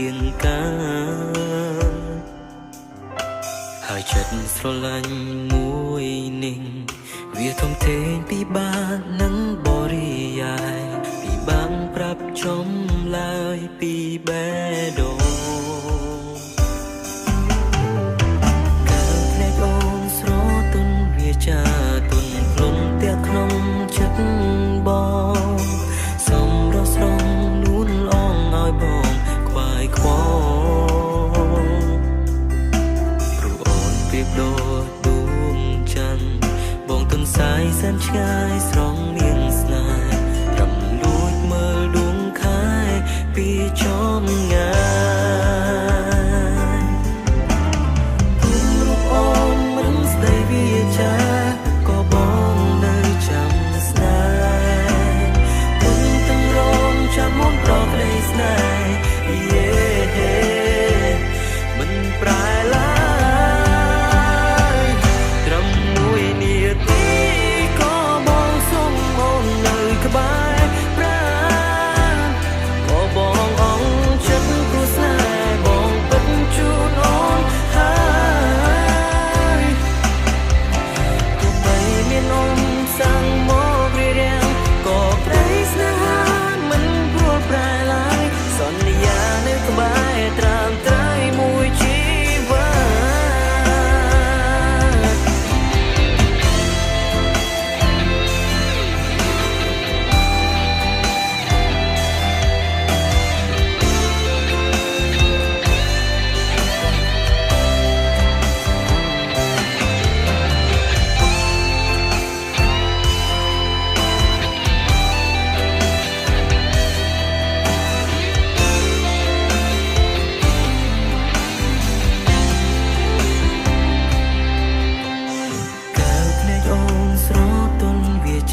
ៀងការហើយចិត្តស្រឡាញ់មួយនេះវាធំធេងពីបាតនឹងបរិយាយពីបាំងប្រាប់ចំឡើយពីបេះដូងកើភ្នែកអូនស្រទន់វាចាទន់ក្លុនទាំងក្នុងចិត្តបងសម្រស់ស្រងនួនអងឲ្យបងខ្វាយខ្វល់ព្រោះអូនប្រៀបដូចដួងច័ន្ទបងទន្សាយសែនឆ្ងាយស្រងនាងស្នេហ៍ត្រឹមលួចមើលដួងខែពីចំងាយរូបអូនមិនស្ដីវាចាក៏បងនៅចាំស្នេហ៍គុំទាំងរងចាំមុនប្រក្ដីស្នេហ៍មិនប្រែឡើយត្រឹមមួយនាទីក៏បងសុំអូននៅក្បែរប្រាណក៏បងអងចិត្តព្រោះស្នេហ៍បងពិតជូនអូនហើយទោះបីមានអូនសាំងមករារាំងក៏ក្ដីស្នេហាមិនព្រួលប្រែឡើយសន្យានៅក្បែរត្រាំត្រៃមួយជីវិត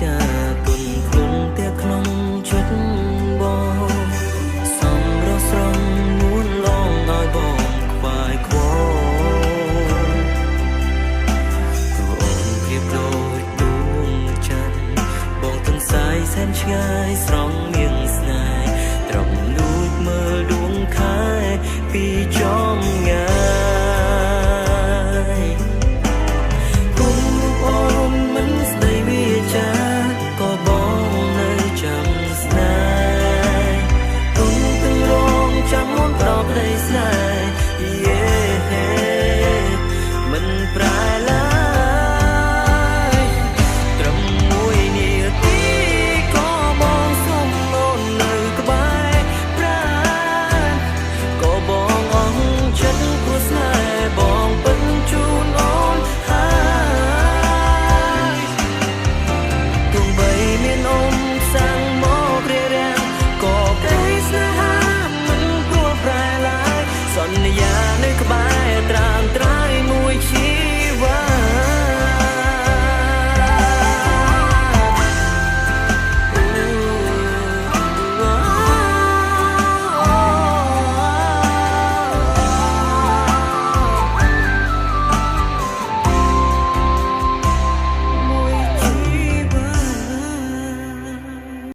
ចាទុនខ្លួនតែក្នុងចិត្តបងសម្រស់ស្រងនួនឡងឲ្យបងខ្វាយខ្វល់ព្រោះអូនប្រៀបដូចដួងច័ន្ទបងទន្សាយសែនឆ្ងាយស្រងនាងស្នេហ៍ត្រឹមលួចមើលដួងខែពី